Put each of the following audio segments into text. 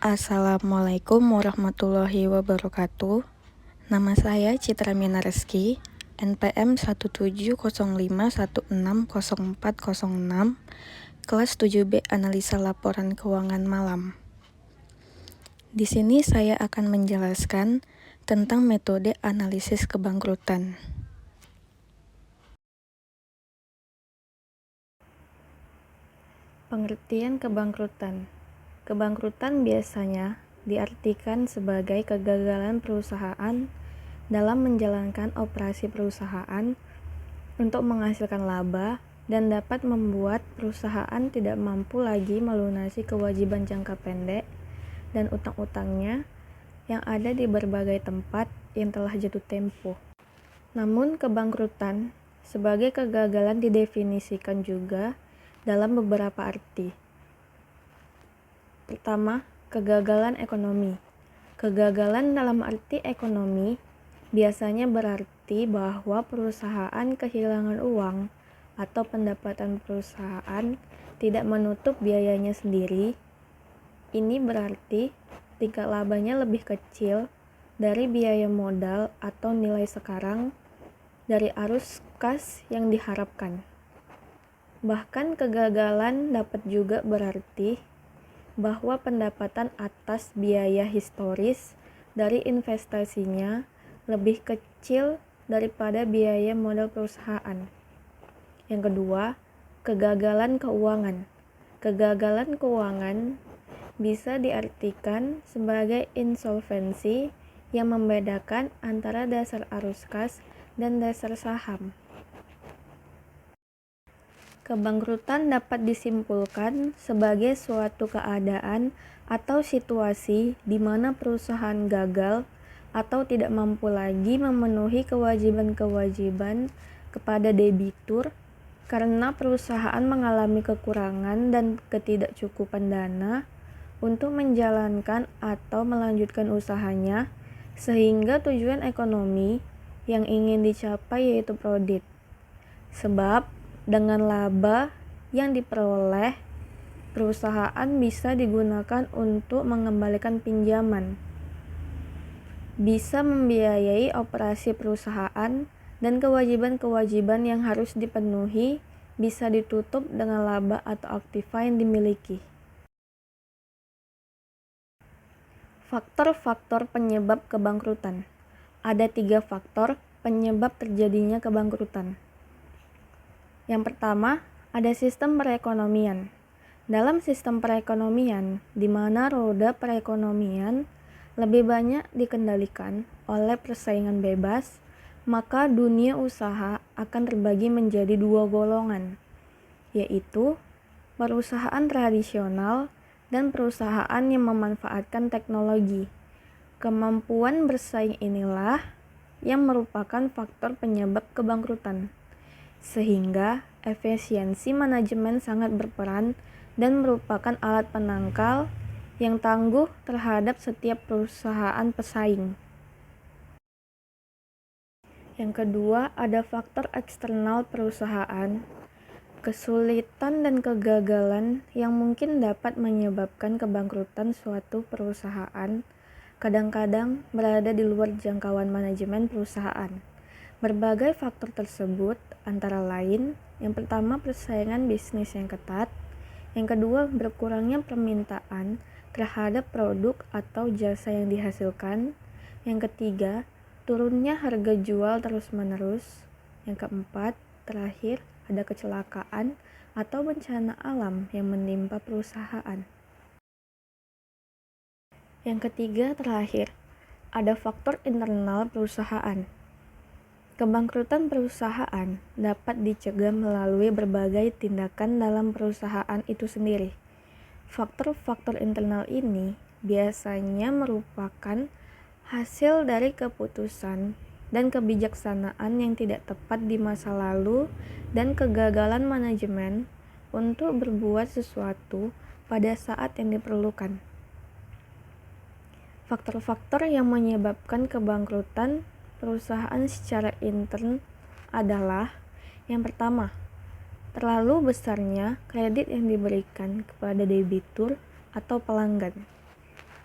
Assalamualaikum warahmatullahi wabarakatuh. Nama saya Citra Mina Reski, NPM 17051604046, kelas 7B Analisa Laporan Keuangan Malam. Di sini saya akan menjelaskan tentang metode analisis kebangkrutan. Pengertian kebangkrutan. Kebangkrutan biasanya diartikan sebagai kegagalan perusahaan dalam menjalankan operasi perusahaan untuk menghasilkan laba dan dapat membuat perusahaan tidak mampu lagi melunasi kewajiban jangka pendek dan utang-utangnya yang ada di berbagai tempat yang telah jatuh tempo. Namun kebangkrutan sebagai kegagalan didefinisikan juga dalam beberapa arti. Pertama, kegagalan ekonomi. Kegagalan dalam arti ekonomi biasanya berarti bahwa perusahaan kehilangan uang atau pendapatan perusahaan tidak menutup biayanya sendiri. Ini berarti tingkat labanya lebih kecil dari biaya modal atau nilai sekarang dari arus kas yang diharapkan. Bahkan kegagalan dapat juga berarti bahwa pendapatan atas biaya historis dari investasinya lebih kecil daripada biaya modal perusahaan. Yang kedua, kegagalan keuangan. Kegagalan keuangan bisa diartikan sebagai insolvensi yang membedakan antara dasar arus kas dan dasar saham. Kebangkrutan dapat disimpulkan sebagai suatu keadaan atau situasi di mana perusahaan gagal atau tidak mampu lagi memenuhi kewajiban-kewajiban kepada debitur karena perusahaan mengalami kekurangan dan ketidakcukupan dana untuk menjalankan atau melanjutkan usahanya, sehingga tujuan ekonomi yang ingin dicapai yaitu profit. Sebab dengan laba yang diperoleh, perusahaan bisa digunakan untuk mengembalikan pinjaman, bisa membiayai operasi perusahaan, dan kewajiban-kewajiban yang harus dipenuhi bisa ditutup dengan laba atau aktiva yang dimiliki. Faktor-faktor penyebab kebangkrutan. Ada 3 faktor penyebab terjadinya kebangkrutan. Yang pertama, ada sistem perekonomian. Dalam sistem perekonomian, di mana roda perekonomian lebih banyak dikendalikan oleh persaingan bebas, maka dunia usaha akan terbagi menjadi 2 golongan, yaitu perusahaan tradisional dan perusahaan yang memanfaatkan teknologi. Kemampuan bersaing inilah yang merupakan faktor penyebab kebangkrutan. Sehingga efisiensi manajemen sangat berperan dan merupakan alat penangkal yang tangguh terhadap setiap perusahaan pesaing. Yang kedua, ada faktor eksternal perusahaan. Kesulitan dan kegagalan yang mungkin dapat menyebabkan kebangkrutan suatu perusahaan kadang-kadang berada di luar jangkauan manajemen perusahaan. Berbagai faktor tersebut antara lain, yang pertama persaingan bisnis yang ketat, yang kedua berkurangnya permintaan terhadap produk atau jasa yang dihasilkan, yang ketiga turunnya harga jual terus-menerus, yang keempat terakhir ada kecelakaan atau bencana alam yang menimpa perusahaan. Yang ketiga terakhir, ada faktor internal perusahaan. Kebangkrutan perusahaan dapat dicegah melalui berbagai tindakan dalam perusahaan itu sendiri. Faktor-faktor internal ini biasanya merupakan hasil dari keputusan dan kebijaksanaan yang tidak tepat di masa lalu dan kegagalan manajemen untuk berbuat sesuatu pada saat yang diperlukan. Faktor-faktor yang menyebabkan kebangkrutan perusahaan secara intern adalah yang pertama, terlalu besarnya kredit yang diberikan kepada debitur atau pelanggan.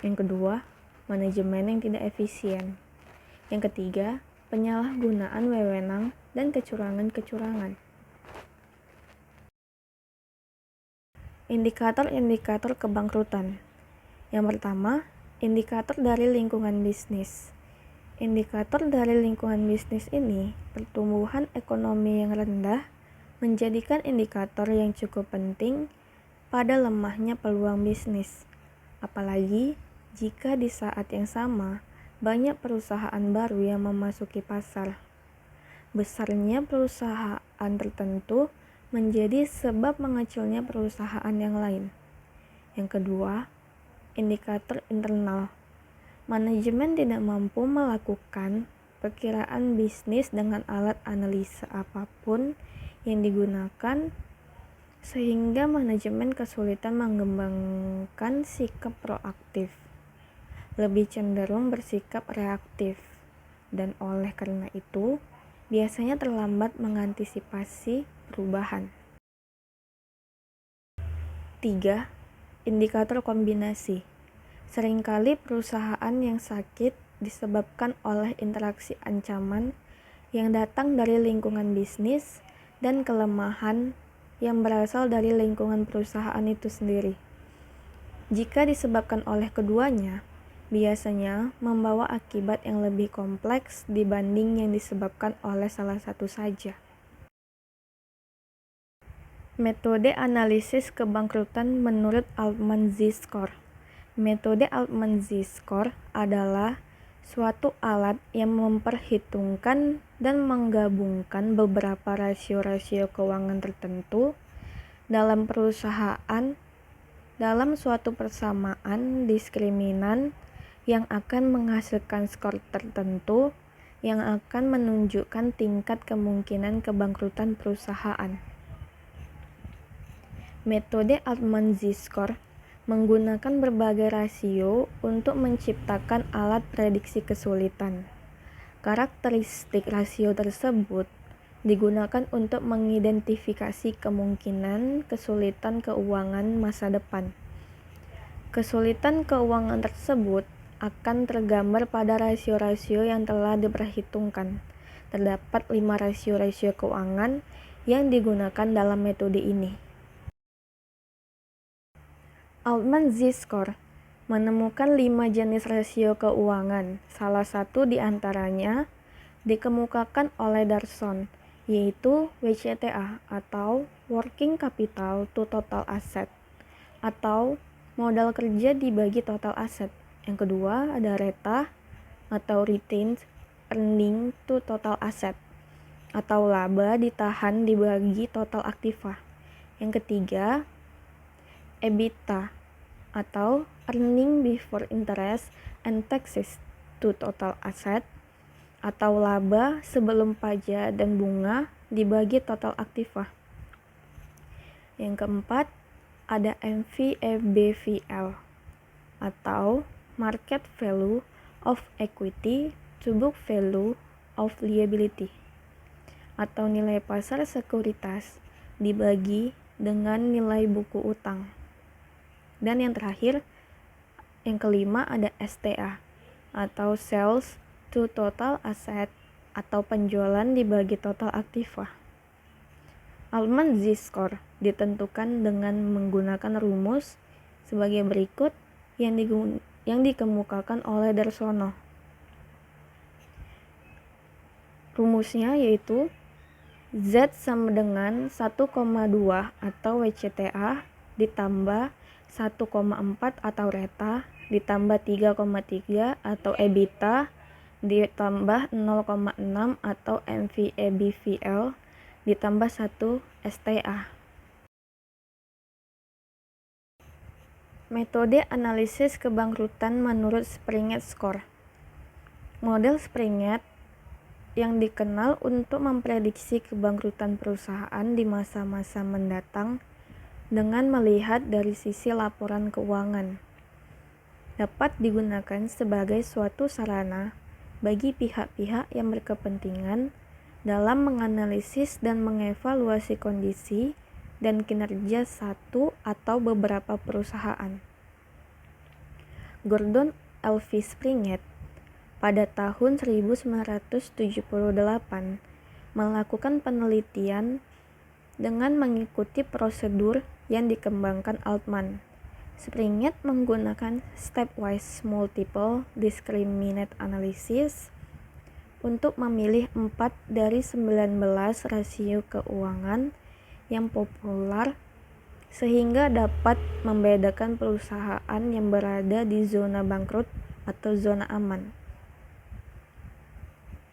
Yang kedua, manajemen yang tidak efisien. Yang ketiga, penyalahgunaan wewenang dan kecurangan-kecurangan. Indikator-indikator kebangkrutan. Yang pertama, indikator dari lingkungan bisnis. Indikator dari lingkungan bisnis ini, pertumbuhan ekonomi yang rendah menjadikan indikator yang cukup penting pada lemahnya peluang bisnis. Apalagi jika di saat yang sama banyak perusahaan baru yang memasuki pasar. Besarnya perusahaan tertentu menjadi sebab mengecilnya perusahaan yang lain. Yang kedua, indikator internal. Manajemen tidak mampu melakukan perkiraan bisnis dengan alat analisa apapun yang digunakan, sehingga manajemen kesulitan mengembangkan sikap proaktif, lebih cenderung bersikap reaktif, dan oleh karena itu biasanya terlambat mengantisipasi perubahan. 3. Indikator kombinasi. Seringkali perusahaan yang sakit disebabkan oleh interaksi ancaman yang datang dari lingkungan bisnis dan kelemahan yang berasal dari lingkungan perusahaan itu sendiri. Jika disebabkan oleh keduanya, biasanya membawa akibat yang lebih kompleks dibanding yang disebabkan oleh salah satu saja. Metode analisis kebangkrutan menurut Altman Z-Score. Metode Altman Z-Score adalah suatu alat yang memperhitungkan dan menggabungkan beberapa rasio-rasio keuangan tertentu dalam perusahaan dalam suatu persamaan diskriminan yang akan menghasilkan skor tertentu yang akan menunjukkan tingkat kemungkinan kebangkrutan perusahaan. Metode Altman Z-Score menggunakan berbagai rasio untuk menciptakan alat prediksi kesulitan. Karakteristik rasio tersebut digunakan untuk mengidentifikasi kemungkinan kesulitan keuangan masa depan. Kesulitan keuangan tersebut akan tergambar pada rasio-rasio yang telah diperhitungkan. Terdapat 5 rasio-rasio keuangan yang digunakan dalam metode ini. Altman Z-Score menemukan 5 jenis rasio keuangan. Salah satu di antaranya dikemukakan oleh Darson, yaitu WCTA atau Working Capital to Total Asset atau modal kerja dibagi total aset. Yang kedua ada RETA atau Retained Earning to Total Asset atau laba ditahan dibagi total aktiva. Yang ketiga EBITDA atau Earning Before Interest and Taxes to Total Asset atau laba sebelum pajak dan bunga dibagi total aktiva. Yang keempat ada MVEBVL atau Market Value of Equity to Book Value of Liability atau nilai pasar sekuritas dibagi dengan nilai buku utang. Dan yang terakhir, yang kelima ada STA atau Sales to Total Asset atau penjualan dibagi total aktiva. Altman Z-Score ditentukan dengan menggunakan rumus sebagai berikut yang dikemukakan oleh Darsono. Rumusnya yaitu Z sama dengan 1,2 atau WCTA ditambah 1,4 atau RETA ditambah 3,3 atau EBITDA ditambah 0,6 atau MVEBVL ditambah 1 STA. Metode analisis kebangkrutan menurut Springett Score. Model Springett yang dikenal untuk memprediksi kebangkrutan perusahaan di masa-masa mendatang dengan melihat dari sisi laporan keuangan, dapat digunakan sebagai suatu sarana bagi pihak-pihak yang berkepentingan dalam menganalisis dan mengevaluasi kondisi dan kinerja satu atau beberapa perusahaan. Gordon Elvis Springett pada tahun 1978 melakukan penelitian dengan mengikuti prosedur yang dikembangkan Altman. Springett menggunakan stepwise multiple discriminant analysis untuk memilih 4 dari 19 rasio keuangan yang populer sehingga dapat membedakan perusahaan yang berada di zona bangkrut atau zona aman.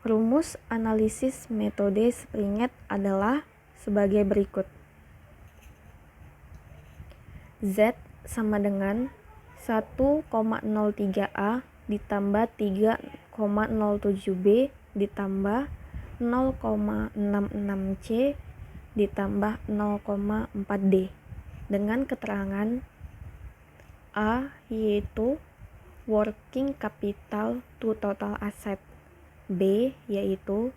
Rumus analisis metode Springett adalah sebagai berikut. Z sama dengan 1,03A ditambah 3,07B ditambah 0,66C ditambah 0,4D dengan keterangan A yaitu working capital to total asset, B yaitu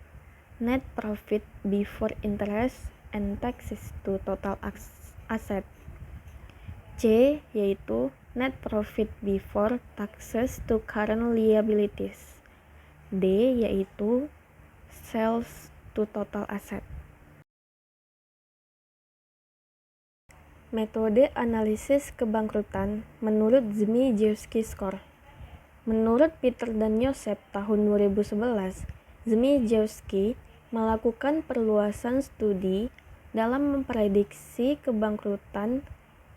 net profit before interest and taxes to total asset, C yaitu net profit before taxes to current liabilities, D yaitu sales to total asset. Metode analisis kebangkrutan menurut Zmijewski Score. Menurut Peter dan Joseph tahun 2011, Zmijewski melakukan perluasan studi dalam memprediksi kebangkrutan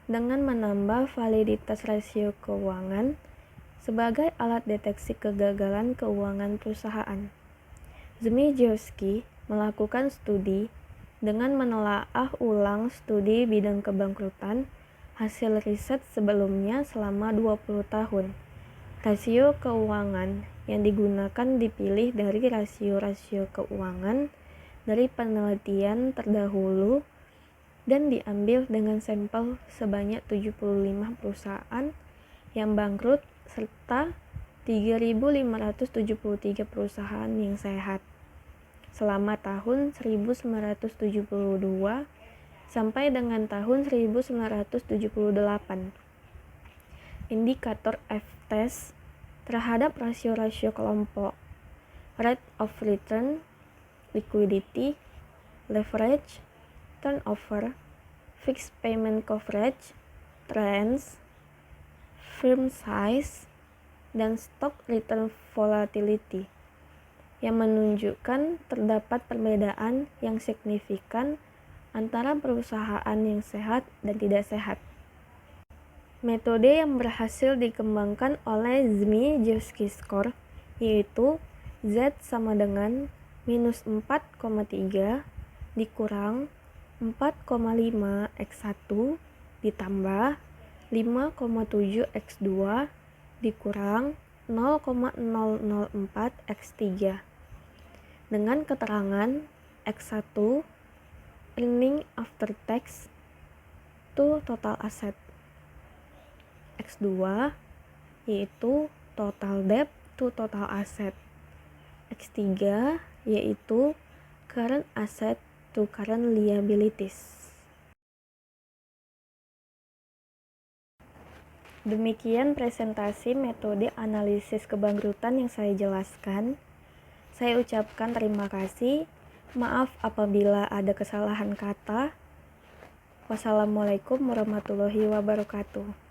dengan menambah validitas rasio keuangan sebagai alat deteksi kegagalan keuangan perusahaan. Zmijewski melakukan studi dengan menelaah ulang studi bidang kebangkrutan hasil riset sebelumnya selama 20 tahun. Rasio keuangan yang digunakan dipilih dari rasio-rasio keuangan dari penelitian terdahulu dan diambil dengan sampel sebanyak 75 perusahaan yang bangkrut serta 3.573 perusahaan yang sehat selama tahun 1972 sampai dengan tahun 1978. Indikator F-test terhadap rasio-rasio kelompok, rate of return, liquidity, leverage, turnover, fixed payment coverage, trends, firm size, dan stock return volatility yang menunjukkan terdapat perbedaan yang signifikan antara perusahaan yang sehat dan tidak sehat. Metode yang berhasil dikembangkan oleh Zmijewski Score yaitu Z sama dengan minus 4,3 dikurang 4,5 X1 ditambah 5,7 X2 dikurang 0,004 X3 dengan keterangan X1 earning after tax to total asset, X2 yaitu total debt to total asset, X3 yaitu current asset to current liabilities. Demikian presentasi metode analisis kebangkrutan yang saya jelaskan. Saya ucapkan terima kasih. Maaf apabila ada kesalahan kata. Wassalamualaikum warahmatullahi wabarakatuh.